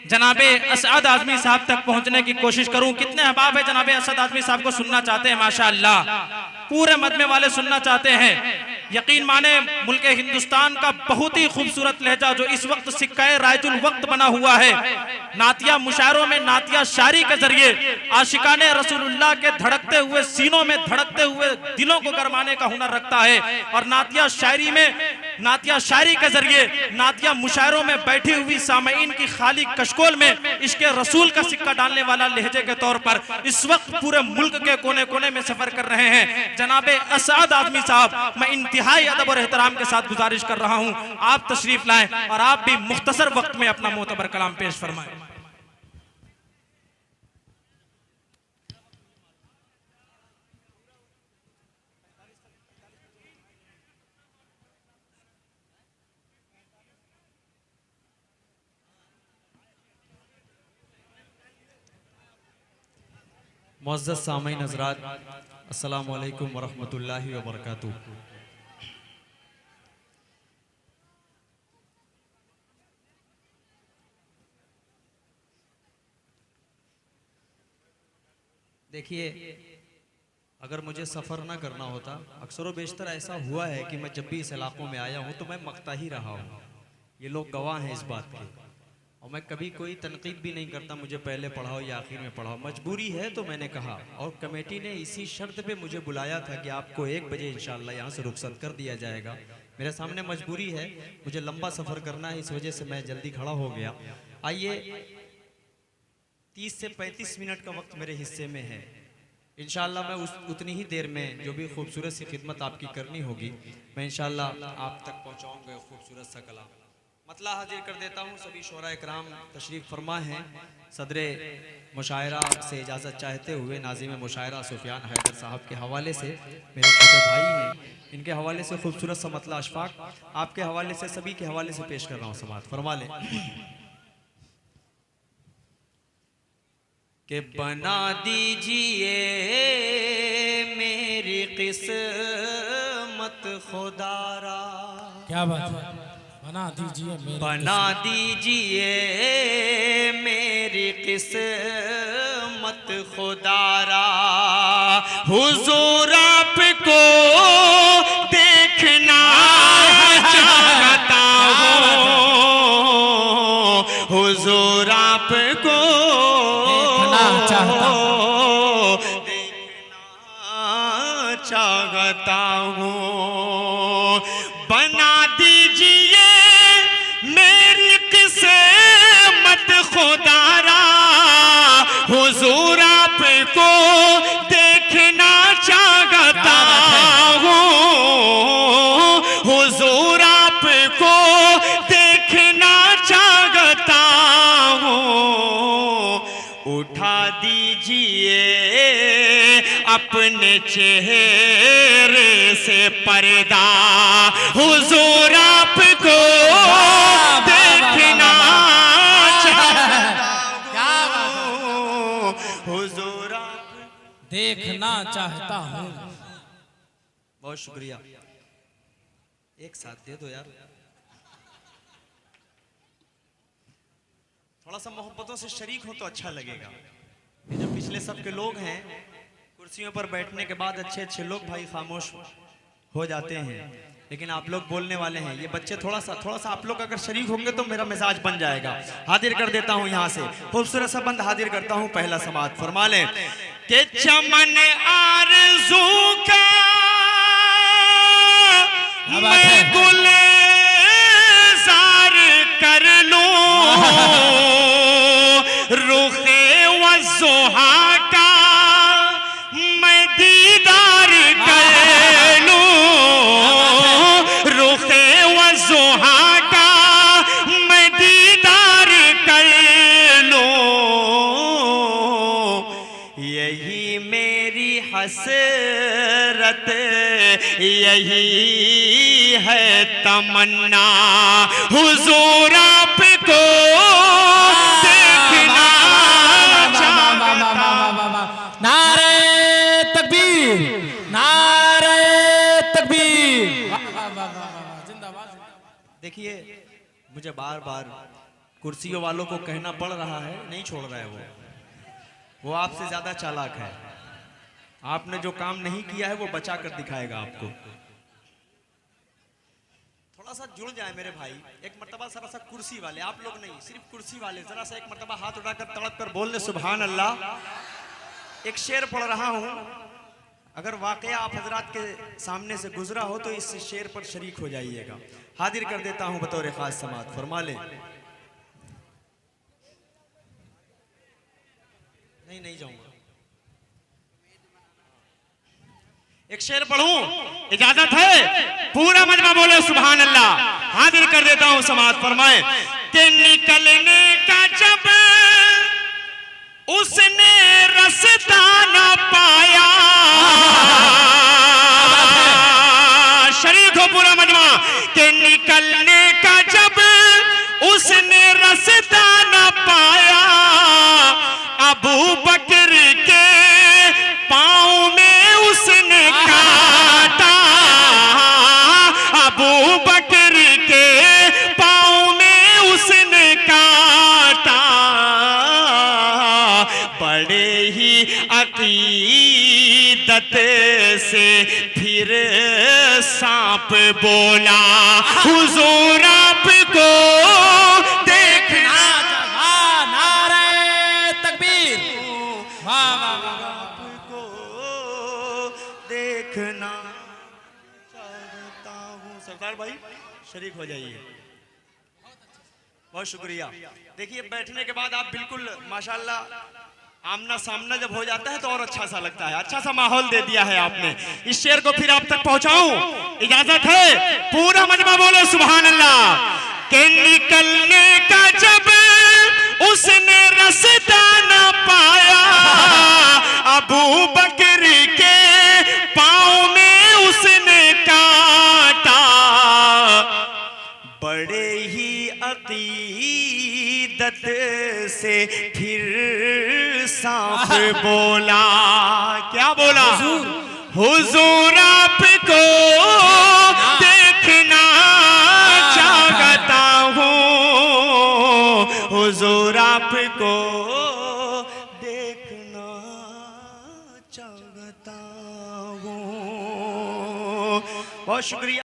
जनाबे असद आजमी साहब तक पहुंचने की कोशिश करूं। कितने अहबाब है जनाबे असद आजमी साहब को सुनना चाहते हैं? माशाअल्लाह पूरे मजमे वाले सुनना चाहते हैं। यकीन माने मुल्क हिंदुस्तान का बहुत ही खूबसूरत लहजा जो इस वक्त सिक्काए रायजुल वक्त बना हुआ है, नातिया मुशायरों में नातिया शायरी के जरिए आशिकाने रसूलुल्लाह के धड़कते हुए सीनों में धड़कते हुए दिलों को गरमाने का हुनर रखता है। और नातिया शायरी के जरिए नातिया मुशायरों में बैठी हुई सामईन की खाली कशकोल में इश्क रसूल का सिक्का डालने वाला लहजे के तौर पर इस वक्त पूरे मुल्क के कोने कोने में सफर कर रहे हैं जनाबे असद आजमी साहब। मैं इंतहाई अदब और एहतराम के साथ गुजारिश कर रहा हूं आप तशरीफ लाएं और आप भी मुख्तसर वक्त में अपना मोतबर कलाम पेश फरमाएं। मुअज़्ज़ज़ सामीन हज़रात, अस्सलामु अलैकुम वरहमतुल्लाहि वबरकातुहू। देखिए, अगर मुझे सफ़र ना करना होता, अक्सर व बेशतर ऐसा हुआ है कि मैं जब भी इस इलाकों में आया हूँ तो मैं मकता ही रहा हूँ। ये लोग गवाह हैं इस बात के। और मैं कभी कोई तनकीद भी नहीं करता, मुझे पहले पढ़ाओ या आखिर में पढ़ाओ। मजबूरी है तो मैंने कहा, और कमेटी ने इसी शर्त पे मुझे बुलाया था कि आपको 1 बजे इंशाअल्लाह यहाँ से रुखसत कर दिया जाएगा। मेरे सामने मजबूरी है, मुझे लंबा सफ़र करना है, इस वजह से मैं जल्दी खड़ा हो गया। आइए, 30 से 35 मिनट का वक्त मेरे हिस्से में है। इंशाअल्लाह मैं उतनी ही देर में जो भी खूबसूरत सी खिदमत आपकी करनी होगी मैं इंशाअल्लाह आप तक पहुँचाऊँगा। खूबसूरत सा कलाम मतला हाजिर कर देता हूँ। सभी शोरा इकराम तशरीफ़ फरमा हैं। सदरे मुशायरा से इजाज़त चाहते हुए नाज़िम मुशायरा सुफियान हैदर साहब के हवाले से, मेरे छोटे भाई हैं, इनके हवाले से खूबसूरत सा मतला अशफाक आपके हवाले से, सभी के हवाले से पेश कर रहा हूँ। समात फरमा लें कि बना दीजिए मेरी किस्मत खुदारा। क्या बात है, बना दीजिए मेरी किस्मत खुदारा। हुजूर आपको देखना चाहता हूँ, हुजूर आपको देखना चाहता हूँ। बना दीजिए मेरी किस्मत खुदारा, हुजूर आपको देखना चाहता हूँ, हुजूर आपको देखना चाहता हूँ। उठा दीजिए अपने चेहरे से पर्दा, हुजूर आपको देखना चाहता हूँ, हुजूर देखना चाहता हूँ। बहुत शुक्रिया, एक साथ दे दो यार। थोड़ा सा मोहब्बतों से शरीक हो तो अच्छा लगेगा। ये जो पिछले सब के लोग हैं, कुर्सियों पर बैठने के बाद अच्छे अच्छे लोग भाई खामोश हो जाते हैं, लेकिन आप लोग बोलने वाले हैं। ये बच्चे थोड़ा सा आप लोग अगर शरीक होंगे तो मेरा मिजाज बन जाएगा। हाजिर कर देता हूँ यहाँ से खूबसूरत सा बंद हाजिर करता हूँ। पहला समात फरमा लें कि चमन आरज़ू का मैं गुलजार कर लूं, रुखे वज़ुहा का मैं दीदार कर लूं, रुखे वज़ुहा का मैं दीदार कर लूं। यही मेरी हसरत, यही है तमन्ना, हुजूर आपको देखना चाहता। नारे तकबीर, नारे तकबीर। जिंदाबाद। देखिए, मुझे बार बार कुर्सियों वालों को कहना पड़ रहा है, नहीं छोड़ रहा है वो आपसे ज्यादा चालाक है। आपने जो काम नहीं किया है वो बचा कर दिखाएगा आपको। थोड़ा सा जुड़ जाए मेरे भाई, एक मर्तबा जरा सा कुर्सी वाले, आप लोग नहीं, सिर्फ कुर्सी वाले जरा सा एक मर्तबा हाथ उठाकर तड़प कर बोल दे सुभान अल्लाह। एक शेर पढ़ रहा हूं, अगर वाकया आप हजरात के सामने से गुजरा हो तो इस शेर पर शरीक हो जाइएगा। हाजिर कर देता हूं बतौर खास समात, फरमा ले। नहीं जाऊंगा, एक शेर पढ़ूं, इजाजत है? पूरा मजमा बोले सुभान अल्लाह। हाजिर कर देता हूं समात, फरमाए कि निकलने का जब उसने रास्ता न पाया, शरीक हो पूरा मजमा, कि निकलने का जब उसने रास्ता न पाया, अबू बकर के पाँव में उसने काटा, अबू बकर के पाँव में उसने काटा, बड़े ही अकीदत से फिर सांप बोला हुजूर आपको देखना। नारे तकबीर, वाह वाह वाह। आपको देखना चाहता हूँ। सरदार भाई शरीक हो जाइए, बहुत शुक्रिया। देखिए बैठने के बाद आप बिल्कुल माशाल्लाह आमना सामना जब हो जाता है तो और अच्छा सा लगता है, अच्छा सा माहौल दे दिया है आपने। इस शेर को फिर आप तक पहुंचाऊं, इजाजत है? पूरा मजमा बोले सुभान अल्लाह। के निकलने का जब उसने रास्ता न पाया, अबू बकर के पाँव में उसने काटा, बड़े ही अकीदत से फिर सांप बोला। क्या बोला? हुजूर आपको देखना चाहता हूँ, हुजूर आपको देखना चाहता हूँ। बहुत शुक्रिया।